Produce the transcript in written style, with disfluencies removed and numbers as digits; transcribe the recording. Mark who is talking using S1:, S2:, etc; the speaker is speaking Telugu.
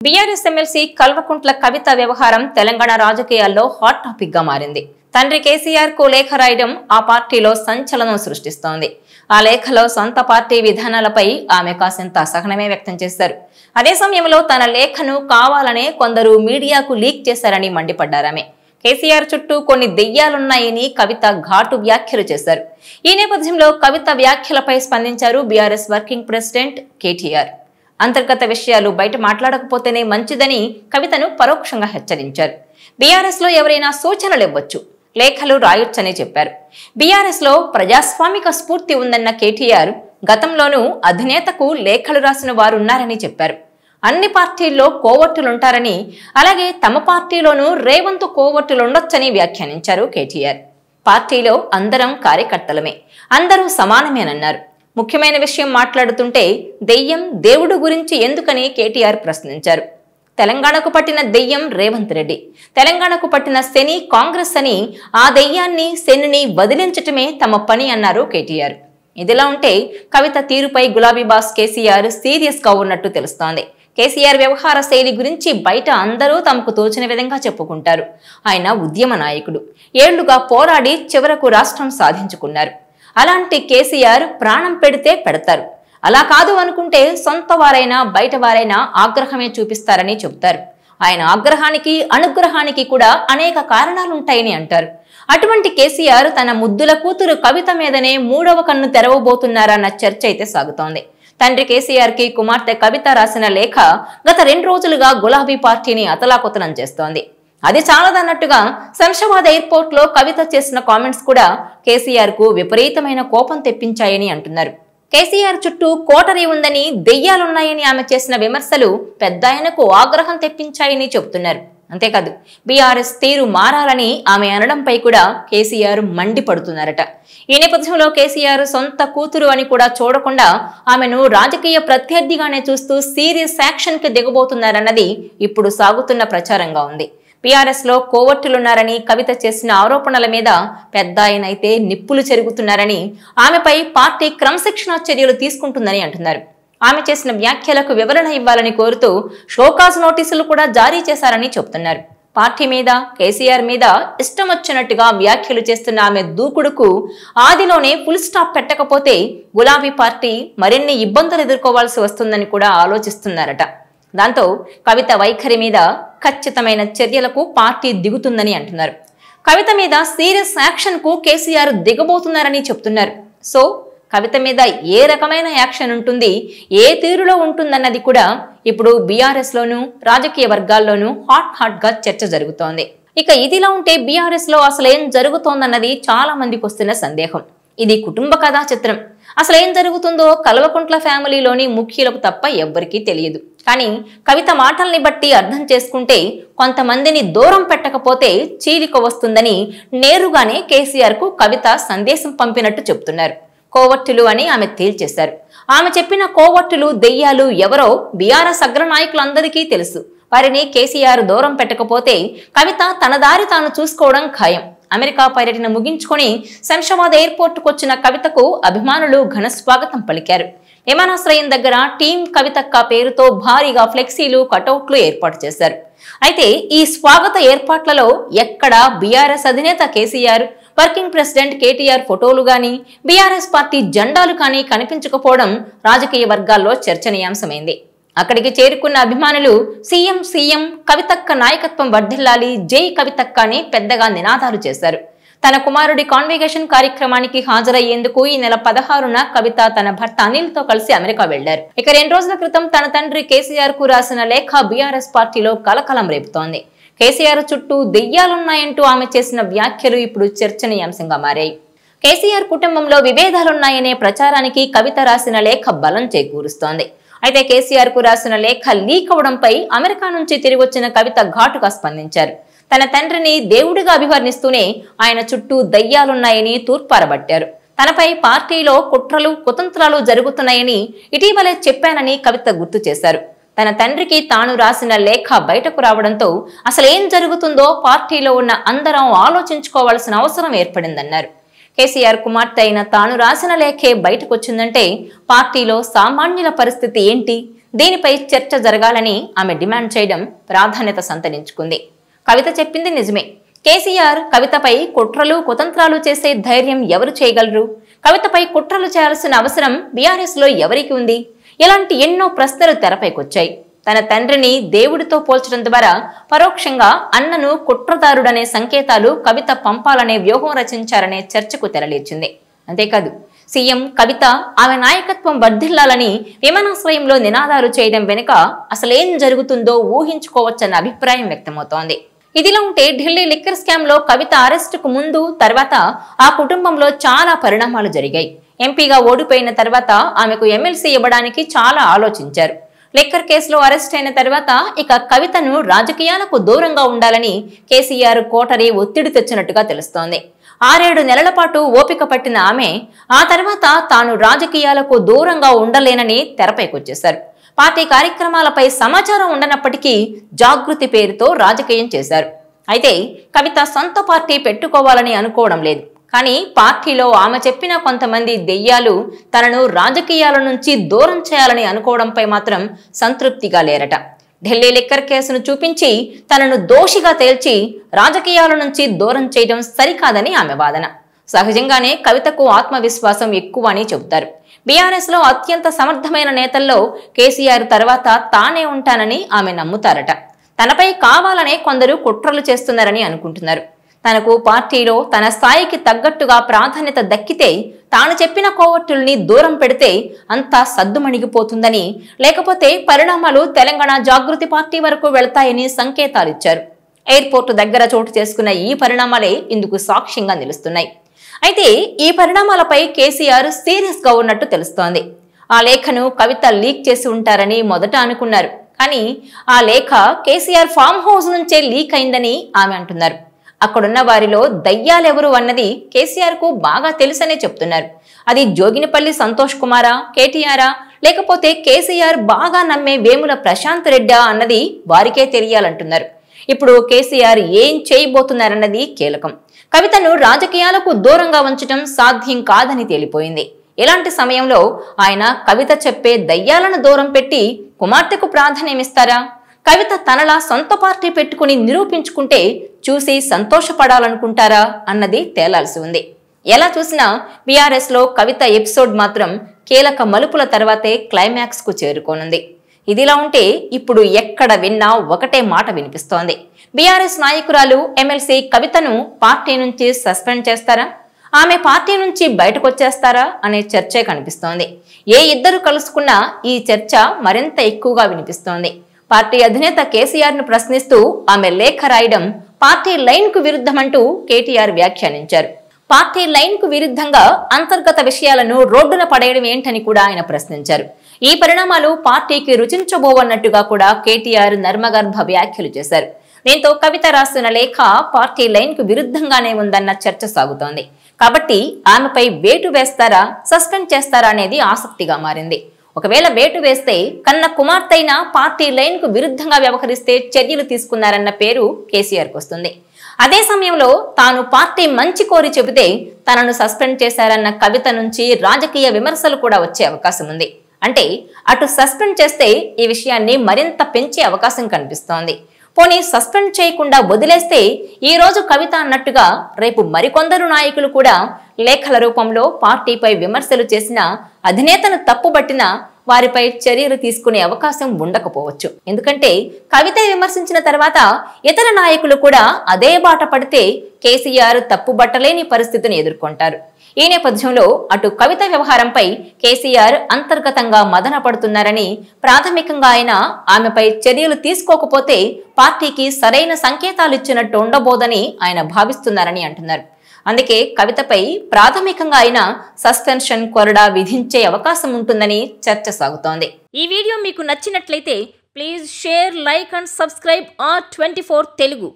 S1: బీఆర్ఎస్ ఎమ్మెల్సీ కల్వకుంట్ల కవిత వ్యవహారం తెలంగాణ రాజకీయాల్లో హాట్ టాపిక్ గా మారింది. తండ్రి కేసీఆర్ కు లేఖ రాయడం ఆ పార్టీలో సంచలనం సృష్టిస్తోంది. ఆ లేఖలో సొంత పార్టీ విధానాలపై ఆమె కాసింత అసహనమే వ్యక్తం చేశారు. అదే సమయంలో తన లేఖను కావాలనే కొందరు మీడియాకు లీక్ చేశారని మండిపడ్డారామె. కేసీఆర్ చుట్టూ కొన్ని దెయ్యాలున్నాయని కవిత ఘాటు వ్యాఖ్యలు చేశారు. ఈ నేపథ్యంలో కవిత వ్యాఖ్యలపై స్పందించారు బీఆర్ఎస్ వర్కింగ్ ప్రెసిడెంట్ కేటీఆర్. అంతర్గత విషయాలు బయట మాట్లాడకపోతేనే మంచిదని కవితను పరోక్షంగా హెచ్చరించారు. బీఆర్ఎస్ లో ఎవరైనా సూచనలు ఇవ్వచ్చు, లేఖలు రాయొచ్చని చెప్పారు. బీఆర్ఎస్ లో ప్రజాస్వామిక స్ఫూర్తి ఉందన్న కేటీఆర్ గతంలోనూ అధినేతకు లేఖలు రాసిన వారున్నారని చెప్పారు. అన్ని పార్టీల్లో కోవర్టులుంటారని, అలాగే తమ పార్టీలోనూ రేవంత్ కోవర్టులుండొచ్చని వ్యాఖ్యానించారు కేటీఆర్. పార్టీలో అందరం కార్యకర్తలమే, అందరూ సమానమేనన్నారు. ముఖ్యమైన విషయం మాట్లాడుతుంటే దెయ్యం దేవుడు గురించి ఎందుకని కేటీఆర్ ప్రశ్నించారు. తెలంగాణకు పట్టిన దెయ్యం రేవంత్ రెడ్డి, తెలంగాణకు పట్టిన శని కాంగ్రెస్ అని, ఆ దెయ్యాన్ని శనిని వదిలించటమే తమ పని అన్నారు కేటీఆర్. ఇదిలా ఉంటే కవిత తీరుపై గులాబీ బాస్ కేసీఆర్ సీరియస్ గా ఉన్నట్టు తెలుస్తోంది. కేసీఆర్ వ్యవహార శైలి గురించి బయట అందరూ తమకు తోచిన విధంగా చెప్పుకుంటారు. ఆయన ఉద్యమ నాయకుడు, ఏళ్లుగా పోరాడి చివరకు రాష్ట్రం సాధించుకున్నారు. అలాంటి కేసీఆర్ ప్రాణం పెడితే పెడతారు, అలా కాదు అనుకుంటే సొంత వారైనా బయట వారైనా ఆగ్రహమే చూపిస్తారని చెబుతారు. ఆయన ఆగ్రహానికి అనుగ్రహానికి కూడా అనేక కారణాలుంటాయని అంటారు. అటువంటి కేసీఆర్ తన ముద్దుల కూతురు కవిత మీదనే మూడవ కన్ను తెరవబోతున్నారన్న చర్చ అయితే సాగుతోంది. తండ్రి కేసీఆర్ కి కుమార్తె కవిత రాసిన లేఖ గత 2 రోజులుగా గులాబీ పార్టీని అతలాకుతలం చేస్తోంది. అది చాలదన్నట్టుగా శంషాబాద్ ఎయిర్పోర్ట్ లో కవిత చేసిన కామెంట్స్ కూడా కేసీఆర్ కు విపరీతమైన కోపం తెప్పించాయని అంటున్నారు. కేసీఆర్ చుట్టూ కోటరీ ఉందని, దెయ్యాలున్నాయని ఆమె చేసిన విమర్శలు పెద్దాయనకు ఆగ్రహం తెప్పించాయని చెబుతున్నారు. అంతేకాదు బీఆర్ఎస్ తీరు మారాలని ఆమె అనడంపై కూడా కేసీఆర్ మండిపడుతున్నారట. ఈ నేపథ్యంలో కేసీఆర్ సొంత కూతురు అని కూడా చూడకుండా ఆమెను రాజకీయ ప్రత్యర్థిగానే చూస్తూ సీరియస్ యాక్షన్ కి దిగబోతున్నారన్నది ఇప్పుడు సాగుతున్న ప్రచారంగా ఉంది. బీఆర్ఎస్ లో కోవర్టులున్నారని కవిత చేసిన ఆరోపణల మీద పెద్ద ఆయనైతే నిప్పులు చెరుగుతున్నారని, ఆమెపై పార్టీ క్రమశిక్షణా చర్యలు తీసుకుంటుందని అంటున్నారు. ఆమె చేసిన వ్యాఖ్యలకు వివరణ ఇవ్వాలని కోరుతూ షోకాజ్ నోటీసులు కూడా జారీ చేశారని చెబుతున్నారు. పార్టీ మీద, కేసీఆర్ మీద ఇష్టం వచ్చినట్టుగా వ్యాఖ్యలు చేస్తున్న ఆమె దూకుడుకు ఆదిలోనే ఫుల్ స్టాప్ పెట్టకపోతే గులాబీ పార్టీ మరిన్ని ఇబ్బందులు ఎదుర్కోవాల్సి వస్తుందని కూడా ఆలోచిస్తున్నారట. దాంతో కవిత వైఖరి మీద ఖచ్చితమైన చర్యలకు పార్టీ దిగుతుందని అంటున్నారు. కవిత మీద సీరియస్ యాక్షన్ కు కేసీఆర్ దిగబోతున్నారని చెప్తున్నారు. సో కవిత మీద ఏ రకమైన యాక్షన్ ఉంటుంది, ఏ తీరులో ఉంటుందన్నది కూడా ఇప్పుడు బీఆర్ఎస్ లోను రాజకీయ వర్గాల్లోనూ హాట్ గా చర్చ జరుగుతోంది. ఇక ఇదిలా ఉంటే బీఆర్ఎస్ లో అసలేం జరుగుతోందన్నది చాలా మందికి వస్తున్న సందేహం. ఇది కుటుంబ కథా చిత్రం. అసలేం జరుగుతుందో కల్వకుంట్ల ఫ్యామిలీలోని ముఖ్యులకు తప్ప ఎవ్వరికీ తెలియదు. కానీ కవిత మాటల్ని బట్టి అర్థం చేసుకుంటే కొంతమందిని దూరం పెట్టకపోతే చీలిక వస్తుందని నేరుగానే కేసీఆర్ కు కవిత సందేశం పంపినట్టు చెప్తున్నారు. కోవర్టులు అని ఆమె తేల్చేశారు. ఆమె చెప్పిన కోవర్టులు, దెయ్యాలు ఎవరో బీఆర్ఎస్ అగ్రనాయకులందరికీ తెలుసు. వారిని కేసీఆర్ దూరం పెట్టకపోతే కవిత తన దారి తాను చూసుకోవడం ఖాయం. అమెరికా పర్యటన ముగించుకొని శంషాబాద్ ఎయిర్పోర్ట్ కు వచ్చిన కవితకు అభిమానులు ఘన స్వాగతం పలికారు. విమానాశ్రయం దగ్గర టీం కవితక్క పేరుతో భారీగా ఫ్లెక్సీలు, కటౌట్లు ఏర్పాటు చేశారు. అయితే ఈ స్వాగత ఏర్పాట్లలో ఎక్కడా బీఆర్ఎస్ అధినేత కేసీఆర్, వర్కింగ్ ప్రెసిడెంట్ కేటీఆర్ ఫోటోలు గాని, బీఆర్ఎస్ పార్టీ జెండాలు కానీ కనిపించకపోవడం రాజకీయ వర్గాల్లో చర్చనీయాంశమైంది. అక్కడికి చేరుకున్న అభిమానులు సీఎం కవితక్క నాయకత్వం వర్ధిల్లాలి, జై కవితక్క అని పెద్దగా నినాదాలు చేశారు. తన కుమారుడి కాన్వకేషన్ కార్యక్రమానికి హాజరయ్యేందుకు ఈ నెల 16న కవిత తన భర్త అనిల్ తో కలిసి అమెరికా వెళ్లారు. ఇక 2 రోజుల క్రితం తన తండ్రి కేసీఆర్ కు రాసిన లేఖ బీఆర్ఎస్ పార్టీలో కలకలం రేపుతోంది. కేసీఆర్ చుట్టూ దెయ్యాలున్నాయంటూ ఆమె చేసిన వ్యాఖ్యలు ఇప్పుడు చర్చనీయాంశంగా మారాయి. కేసీఆర్ కుటుంబంలో విభేదాలున్నాయనే ప్రచారానికి కవిత రాసిన లేఖ బలం చేకూరుస్తోంది. అయితే కేసీఆర్ కు రాసిన లేఖ లీక్ అవడంపై అమెరికా నుంచి తిరిగి వచ్చిన కవిత ఘాటుగా స్పందించారు. తన తండ్రిని దేవుడిగా అభివర్ణిస్తూనే ఆయన చుట్టూ దయ్యాలున్నాయని తూర్పారబట్టారు. తనపై పార్టీలో కుట్రలు, కుతంత్రాలు జరుగుతున్నాయని ఇటీవలే చెప్పానని కవిత గుర్తు చేశారు. తన తండ్రికి తాను రాసిన లేఖ బయటకు రావడంతో అసలేం జరుగుతుందో పార్టీలో ఉన్న అందరం ఆలోచించుకోవాల్సిన అవసరం ఏర్పడిందన్నారు. కేసీఆర్ కుమార్తె అయిన తాను రాసిన లేఖే బయటకొచ్చిందంటే పార్టీలో సామాన్యుల పరిస్థితి ఏంటి, దీనిపై చర్చ జరగాలని ఆమె డిమాండ్ చేయడం ప్రాధాన్యత సంతరించుకుంది. కవిత చెప్పింది నిజమే. కేసీఆర్ కవితపై కుట్రలు కుతంత్రాలు చేసే ధైర్యం ఎవరు చేయగలరు? కవితపై కుట్రలు చేయాల్సిన అవసరం బీఆర్ఎస్ లో ఎవరికి ఉంది? ఇలాంటి ఎన్నో ప్రశ్నలు తెరపైకొచ్చాయి. తన తండ్రిని దేవుడితో పోల్చడం ద్వారా పరోక్షంగా అన్నను కుట్రదారుడనే సంకేతాలు కవిత పంపాలనే వ్యూహం రచించారనే చర్చకు తెరలేచింది. అంతేకాదు, సీఎం కవిత ఆమె నాయకత్వం వర్ధిల్లాలని విమానాశ్రయంలో నినాదాలు చేయడం వెనుక అసలేం జరుగుతుందో ఊహించుకోవచ్చన్న అభిప్రాయం వ్యక్తమవుతోంది. ఇదిలా ఉంటే ఢిల్లీ లిక్కర్ స్కామ్ లో కవిత అరెస్టుకు ముందు తర్వాత ఆ కుటుంబంలో చాలా పరిణామాలు జరిగాయి. ఎంపీగా ఓడిపోయిన తర్వాత ఆమెకు ఎమ్మెల్సీ ఇవ్వడానికి చాలా ఆలోచించారు. లిక్కర్ కేసులో అరెస్ట్ అయిన తర్వాత ఇక కవితను రాజకీయాలకు దూరంగా ఉండాలని కేసీఆర్ కోటరీ ఒత్తిడి తెచ్చినట్టుగా తెలుస్తోంది. 6-7 నెలల పాటు ఓపిక పట్టిన ఆమె ఆ తర్వాత తాను రాజకీయాలకు దూరంగా ఉండలేనని తెరపైకొచ్చేశారు. పార్టీ కార్యక్రమాలపై సమాచారం ఉండనప్పటికీ జాగృతి పేరుతో రాజకీయం చేశారు. అయితే కవిత సొంత పార్టీ పెట్టుకోవాలని అనుకోవడం లేదు. కానీ పార్టీలో ఆమె చెప్పిన కొంతమంది దెయ్యాలు తనను రాజకీయాల నుంచి దూరం చేయాలని అనుకోవడంపై మాత్రం సంతృప్తిగా లేరట. ఢిల్లీ లిక్కర్ కేసును చూపించి తనను దోషిగా తేల్చి రాజకీయాల నుంచి దూరం చేయడం సరికాదని ఆమె వాదన. సహజంగానే కవితకు ఆత్మవిశ్వాసం ఎక్కువ అని చెబుతారు. బీఆర్ఎస్ లో అత్యంత సమర్థమైన నేతల్లో కేసీఆర్ తర్వాత తానే ఉంటానని ఆమె నమ్ముతారట. తనపై కావాలనే కొందరు కుట్రలు చేస్తున్నారని అనుకుంటున్నారు. తనకు పార్టీలో తన స్థాయికి తగ్గట్టుగా ప్రాధాన్యత దక్కితే తాను చెప్పిన కోవట్టుల్ని దూరం పెడితే అంతా సద్దుమణిగిపోతుందని, లేకపోతే పరిణామాలు తెలంగాణ జాగృతి పార్టీ వరకు వెళతాయని సంకేతాలిచ్చారు. ఎయిర్పోర్టు దగ్గర చోటు చేసుకున్న ఈ పరిణామాలే ఇందుకు సాక్ష్యంగా నిలుస్తున్నాయి. అయితే ఈ పరిణామాలపై కేసీఆర్ సీరియస్ గా ఉన్నట్టు తెలుస్తోంది. ఆ లేఖను కవిత లీక్ చేసి ఉంటారని మొదట అనుకున్నారు. కానీ ఆ లేఖ కేసీఆర్ ఫామ్ హౌస్ నుంచే లీక్ అయిందని ఆమె అంటున్నారు. అక్కడున్న వారిలో దయ్యాలెవరు అన్నది కేసీఆర్ కు బాగా తెలుసనే చెప్తున్నారు. అది జోగినిపల్లి సంతోష్ కుమారా, కేటీఆరా, లేకపోతే కేసీఆర్ బాగా నమ్మే వేముల ప్రశాంత్ రెడ్డా అన్నది వారికే తెలియాలంటున్నారు. ఇప్పుడు కేసీఆర్ ఏం చేయబోతున్నారన్నది కీలకం. కవితను రాజకీయాలకు దూరంగా ఉంచడం సాధ్యం కాదని తేలిపోయింది. ఇలాంటి సమయంలో ఆయన కవిత చెప్పే దయ్యాలను దూరం పెట్టి కుమార్తెకు ప్రాధాన్యమిస్తారా? కవిత తనలా సొంత పార్టీ పెట్టుకుని నిరూపించుకుంటే చూసి సంతోషపడాలనుకుంటారా అన్నది తేలాల్సి ఉంది. ఎలా చూసినా బీఆర్ఎస్ లో కవిత ఎపిసోడ్ మాత్రం కీలక మలుపుల తర్వాతే క్లైమాక్స్ కు చేరుకోనుంది. ఇదిలా ఉంటే ఇప్పుడు ఎక్కడ విన్నా ఒకటే మాట వినిపిస్తోంది. బీఆర్ఎస్ నాయకురాలు ఎమ్మెల్సీ కవితను పార్టీ నుంచి సస్పెండ్ చేస్తారా, ఆమె పార్టీ నుంచి బయటకొచ్చేస్తారా అనే చర్చే కనిపిస్తోంది. ఏ ఇద్దరు కలుసుకున్నా ఈ చర్చ మరింత ఎక్కువగా వినిపిస్తోంది. పార్టీ అధినేత కేసీఆర్ ను ప్రశ్నిస్తూ ఆమె లేఖ రాయడం పార్టీ లైన్ కు విరుద్ధమంటూ కేటీఆర్ వ్యాఖ్యానించారు. పార్టీ లైన్ కు విరుద్ధంగా అంతర్గత విషయాలను రోడ్డున పడేయడం ఏంటని కూడా ఆయన ప్రశ్నించారు. ఈ పరిణామాలు పార్టీకి రుచించబోవన్నట్టుగా కూడా కేటీఆర్ నర్మగర్భ వ్యాఖ్యలు చేశారు. దీంతో కవిత రాసిన లేఖ పార్టీ లైన్ కు విరుద్ధంగానే ఉందన్న చర్చ సాగుతోంది. కాబట్టి ఆమెపై వేటు వేస్తారా, సస్పెండ్ చేస్తారా అనేది ఆసక్తిగా మారింది. ఒకవేళ వేటు వేస్తే కన్న కుమార్తెైన పార్టీ లైన్ కు విరుద్ధంగా వ్యవహరిస్తే చర్యలు తీసుకున్నారన్న పేరు కేసీఆర్ కు వస్తుంది. అదే సమయంలో తాను పార్టీ మంచి కోరి చెబితే తనను సస్పెండ్ చేశారన్న కవిత నుంచి రాజకీయ విమర్శలు కూడా వచ్చే అవకాశం ఉంది. అంటే అటు సస్పెండ్ చేస్తే ఈ విషయాన్ని మరింత పెంచే అవకాశం కనిపిస్తోంది. పోనీ సస్పెండ్ చేయకుండా వదిలేస్తే ఈ రోజు కవిత అన్నట్టుగా రేపు మరికొందరు నాయకులు కూడా లేఖల రూపంలో పార్టీపై విమర్శలు చేసిన, అధినేతను తప్పుబట్టిన వారిపై చర్యలు తీసుకునే అవకాశం ఉండకపోవచ్చు. ఎందుకంటే కవిత విమర్శించిన తర్వాత ఇతర నాయకులు కూడా అదే బాట పడితే కేసీఆర్ తప్పుబట్టలేని పరిస్థితిని ఎదుర్కొంటారు. ఈ నేపథ్యంలో అటు కవిత వ్యవహారంపై కేసీఆర్ అంతర్గతంగా మదన పడుతున్నారని, ప్రాథమికంగా ఆయన ఆమెపై చర్యలు తీసుకోకపోతే పార్టీకి సరైన సంకేతాలు ఇచ్చినట్టు ఉండబోదని ఆయన భావిస్తున్నారని అంటున్నారు. అందుకే కవితపై ప్రాథమికంగా ఆయన సస్పెన్షన్ కొరడా విధించే అవకాశం ఉంటుందని చర్చ సాగుతోంది. ఈ వీడియో మీకు నచ్చినట్లయితే please share, like and subscribe R24 Telugu.